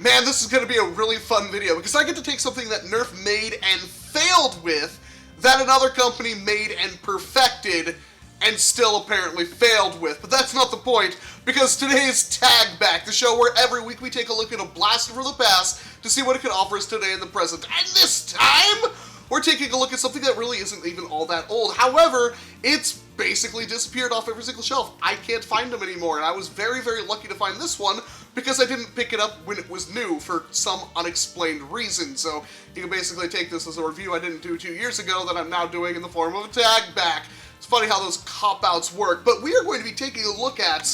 Man, this is going to be a really fun video because I get to take something that Nerf made and failed with that another company made and perfected and still apparently failed with. But that's not the point, because today is Tag Back, the show where every week we take a look at a blaster from the past to see what it can offer us today in the present. And this time, we're taking a look at something that really isn't even all that old. However, it's basically disappeared off every single shelf. I can't find them anymore, and I was very, very lucky to find this one because I didn't pick it up when it was new for some unexplained reason. So you can basically take this as a review I didn't do 2 years ago that I'm now doing in the form of a Tag Back. It's funny how those cop-outs work, but we are going to be taking a look at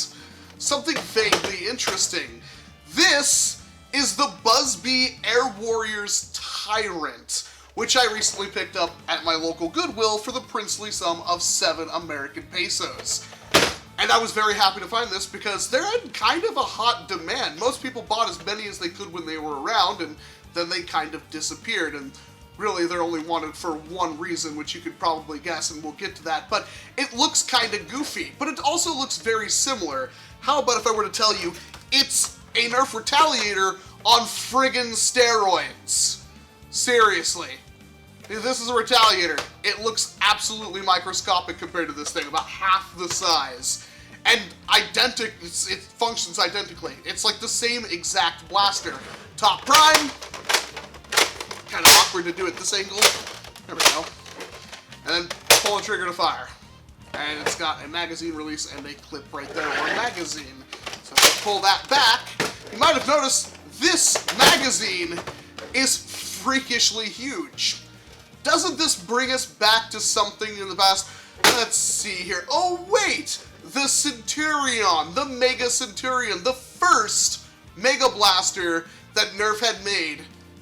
something vaguely interesting. This is the BuzzBee Air Warriors Tyrant, which I recently picked up at my local Goodwill for the princely sum of 7 American pesos. And I was very happy to find this because they're in kind of a hot demand. Most people bought as many as they could when they were around, and then they kind of disappeared. And really, they're only wanted for one reason, which you could probably guess, and we'll get to that. But it looks kind of goofy, but it also looks very similar. How about if I were to tell you it's a Nerf Retaliator on friggin' steroids? Seriously. This is a Retaliator. It looks absolutely microscopic compared to this thing, about half the size. And it functions identically. It's like the same exact blaster. Top prime. Kind of awkward to do at this angle. There we go. And then pull the trigger to fire. And it's got a magazine release and a clip right there, or a magazine. So if I pull that back, you might have noticed this magazine is freakishly huge. Doesn't this bring us back to something in the past? Let's see here. Oh, wait! The Centurion, the Mega Centurion, the first Mega Blaster that Nerf had made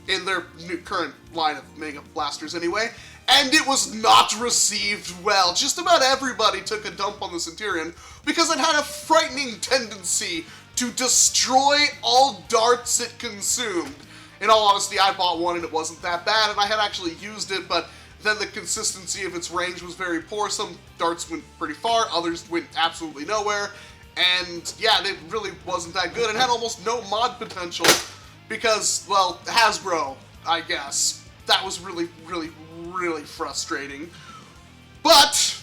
in their current line of Mega Blasters anyway, and it was not received well. Just about everybody took a dump on the Centurion because it had a frightening tendency to destroy all darts it consumed. In all honesty, I bought one and it wasn't that bad, and I had actually used it, but then the consistency of its range was very poor. Some darts went pretty far, others went absolutely nowhere, and yeah, it really wasn't that good. It had almost no mod potential because, well, Hasbro, I guess. That was really, really, really frustrating. But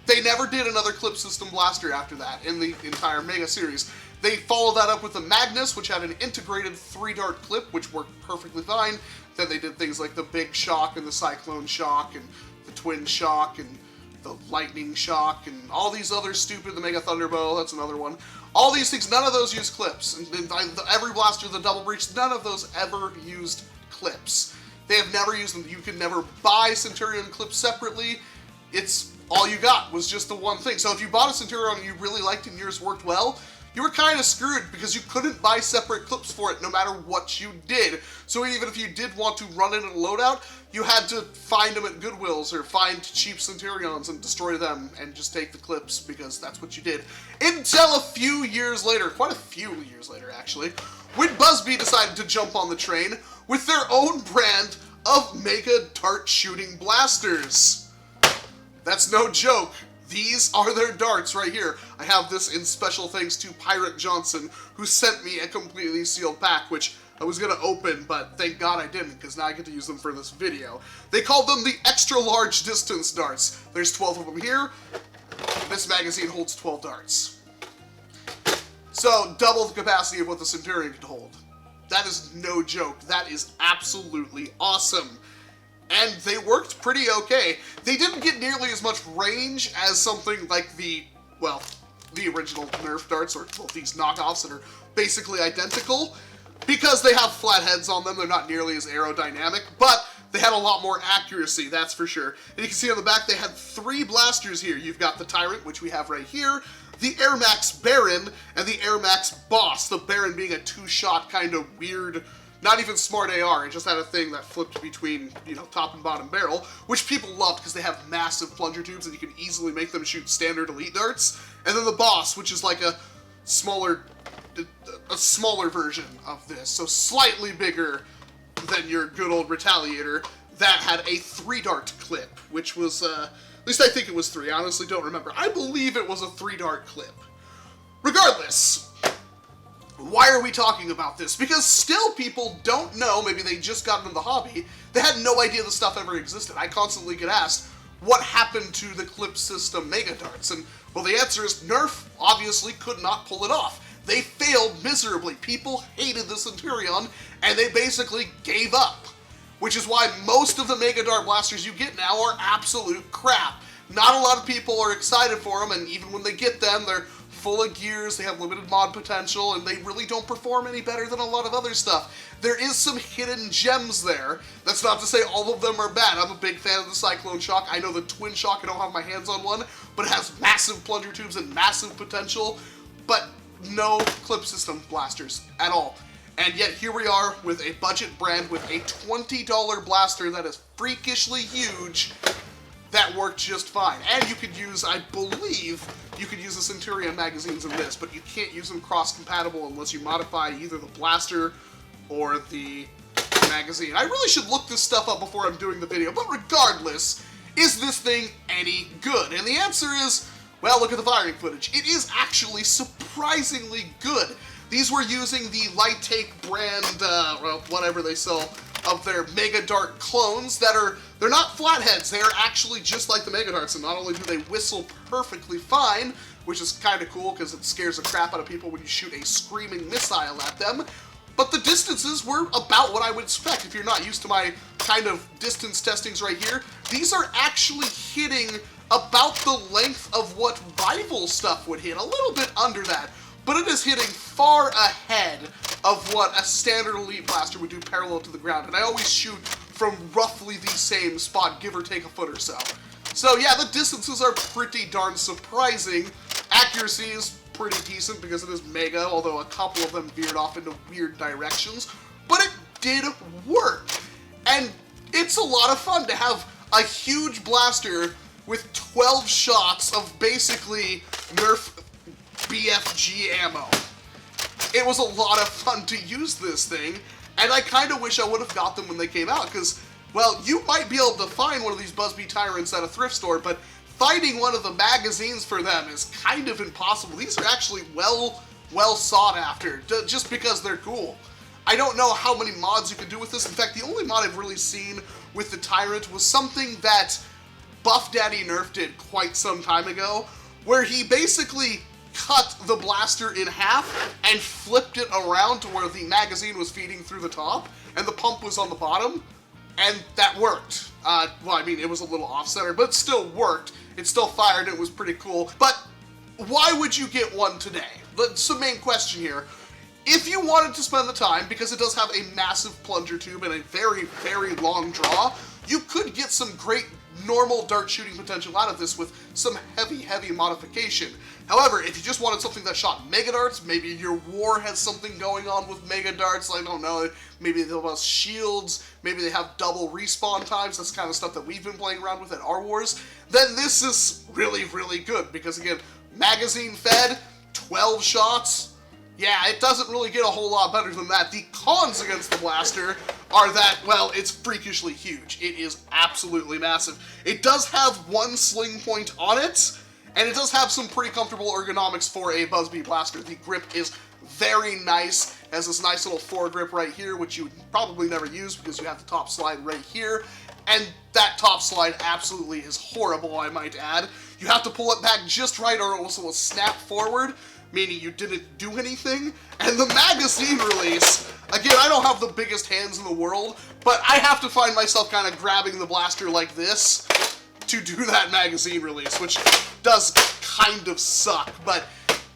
they never did another clip system blaster after that in the entire Mega series. They followed that up with the Magnus, which had an integrated 3-dart clip, which worked perfectly fine. Then they did things like the Big Shock and the Cyclone Shock and the Twin Shock and the Lightning Shock and all these other stupid, the Mega Thunderbow, that's another one. All these things, none of those use clips. And every blaster, the Double Breach, none of those ever used clips. They have never used them. You can never buy Centurion clips separately. It's all you got was just the one thing. So if you bought a Centurion and you really liked it and yours worked well, you were kind of screwed because you couldn't buy separate clips for it no matter what you did. So even if you did want to run it in a loadout, you had to find them at Goodwills or find cheap Centurions and destroy them and just take the clips because that's what you did. Until a few years later, quite a few years later actually, when BuzzBee decided to jump on the train with their own brand of Mega Dart Shooting Blasters. That's no joke. These are their darts right here. I have this in special thanks to Pirate Johnson, who sent me a completely sealed pack, which I was going to open, but thank God I didn't, because now I get to use them for this video. They called them the extra large distance darts. There's 12 of them here. This magazine holds 12 darts. So, double the capacity of what the Centurion could hold. That is no joke. That is absolutely awesome. And they worked pretty okay. They didn't get nearly as much range as something like the original Nerf darts, or well, these knockoffs that are basically identical, because they have flat heads on them. They're not nearly as aerodynamic, but they had a lot more accuracy, that's for sure. And you can see on the back they had 3 blasters here. You've got the Tyrant, which we have right here, the Air Max Baron, and the Air Max Boss. The Baron being a 2-shot kind of weird, not even smart AR, it just had a thing that flipped between, top and bottom barrel, which people loved because they have massive plunger tubes and you can easily make them shoot standard elite darts. And then the Boss, which is like a smaller version of this, so slightly bigger than your good old Retaliator, that had a 3-dart clip, which was, at least I think it was 3, I honestly don't remember. I believe it was a 3-dart clip. Regardless, Why are we talking about this? Because still people don't know, maybe they just got into the hobby, they had no idea the stuff ever existed. I constantly get asked, what happened to the clip system Mega Darts? And, well, the answer is Nerf obviously could not pull it off. They failed miserably. People hated the Centurion, and they basically gave up. Which is why most of the Mega Dart blasters you get now are absolute crap. Not a lot of people are excited for them, and even when they get them, they're full of gears, they have limited mod potential, and they really don't perform any better than a lot of other stuff. There is some hidden gems there. That's not to say all of them are bad. I'm a big fan of the Cyclone Shock. I know the Twin Shock, I don't have my hands on one, but it has massive plunger tubes and massive potential, but no clip system blasters at all. And yet here we are with a budget brand with a $20 blaster that is freakishly huge that worked just fine. And you could use, I believe, you could use the Centurion magazines in this, but you can't use them cross-compatible unless you modify either the blaster or the magazine. I really should look this stuff up before I'm doing the video, but regardless, is this thing any good? And the answer is, well, look at the firing footage. It is actually surprisingly good. These were using the Light Take brand, well, whatever they sell, of their Mega Dart clones that are, they're not flatheads, they are actually just like the Mega Darts, and not only do they whistle perfectly fine, which is kind of cool because it scares the crap out of people when you shoot a screaming missile at them, but the distances were about what I would expect. If you're not used to my kind of distance testings right here, these are actually hitting about the length of what rival stuff would hit, a little bit under that, but it is hitting far ahead of what a standard elite blaster would do parallel to the ground, and I always shoot from roughly the same spot, give or take a foot or so. So yeah, the distances are pretty darn surprising. Accuracy is pretty decent because it is Mega, although a couple of them veered off into weird directions, but it did work. And it's a lot of fun to have a huge blaster with 12 shots of basically Nerf BFG ammo. It was a lot of fun to use this thing, and I kind of wish I would have got them when they came out, because, well, you might be able to find one of these BuzzBee Tyrants at a thrift store, but finding one of the magazines for them is kind of impossible. These are actually well sought after, just because they're cool. I don't know how many mods you can do with this. In fact, the only mod I've really seen with the Tyrant was something that BuzzBee Nerf did quite some time ago, where he basically cut the blaster in half and flipped it around to where the magazine was feeding through the top and the pump was on the bottom, and that worked. Well, I mean, it was a little off-center, but it still worked. It still fired, and it was pretty cool. But why would you get one today? That's the main question here. If you wanted to spend the time, because it does have a massive plunger tube and a very, very long draw, you could get some great normal dart shooting potential out of this with some heavy modification. However, if you just wanted something that shot Mega Darts, maybe your war has something going on with Mega Darts, I don't know, maybe they have shields, maybe they have double respawn times, that's the kind of stuff that we've been playing around with at our wars, then this is really, really good, because again, magazine fed, 12 shots, yeah, it doesn't really get a whole lot better than that. The cons against the blaster are that, well, it's freakishly huge. It is absolutely massive. It does have one sling point on it, and it does have some pretty comfortable ergonomics for a BuzzBee blaster. The grip is very nice. It has this nice little foregrip right here, which you would probably never use because you have the top slide right here, and that top slide absolutely is horrible, I might add. You have to pull it back just right or else it will snap forward, meaning you didn't do anything. And the magazine release, again, I don't have the biggest hands in the world, but I have to find myself kind of grabbing the blaster like this to do that magazine release, which does kind of suck. But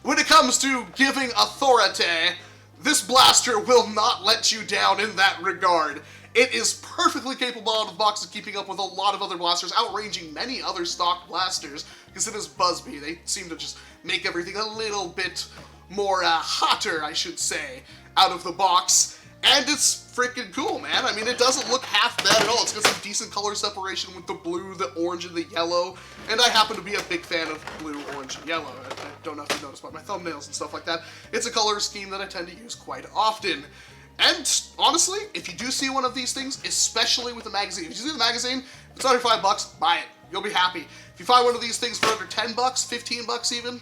when it comes to giving authority, this blaster will not let you down in that regard. It is perfectly capable out of the box of keeping up with a lot of other blasters, outranging many other stock blasters, because it is BuzzBee. They seem to just make everything a little bit more hotter, I should say, out of the box. And it's freaking cool, man. I mean, it doesn't look half bad at all. It's got some decent color separation with the blue, the orange, and the yellow. And I happen to be a big fan of blue, orange, and yellow. I don't know if you noticed by my thumbnails and stuff like that. It's a color scheme that I tend to use quite often. And honestly, if you do see one of these things, especially with the magazine, if you see the magazine, if it's under $5, buy it. You'll be happy. If you find one of these things for under $10, $15 even,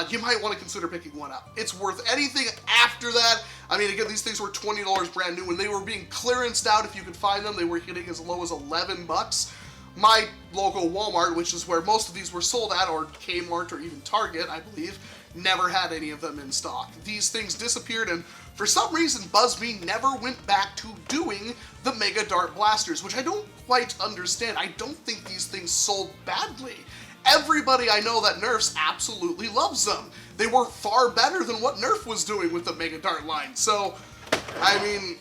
you might want to consider picking one up. It's worth anything after that. I mean, again, these things were $20 brand new. When they were being clearanced out, if you could find them, they were hitting as low as 11 bucks. My local Walmart, which is where most of these were sold at, or Kmart or even Target, I believe, never had any of them in stock. These things disappeared, and for some reason, BuzzBee never went back to doing the Mega Dart Blasters, which I don't quite understand. I don't think these things sold badly. Everybody I know that Nerfs absolutely loves them. They were far better than what Nerf was doing with the Mega Dart line. So, I mean,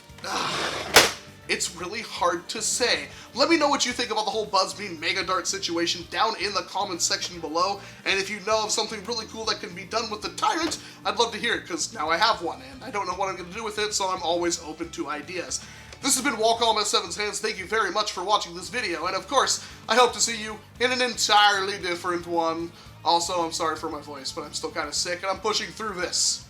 it's really hard to say. Let me know what you think about the whole BuzzBee Mega Dart situation down in the comments section below. And if you know of something really cool that can be done with the Tyrant, I'd love to hear it, because now I have one, and I don't know what I'm going to do with it, so I'm always open to ideas. This has been Walcom S7's Hands. Thank you very much for watching this video, and of course, I hope to see you in an entirely different one. Also, I'm sorry for my voice, but I'm still kind of sick, and I'm pushing through this.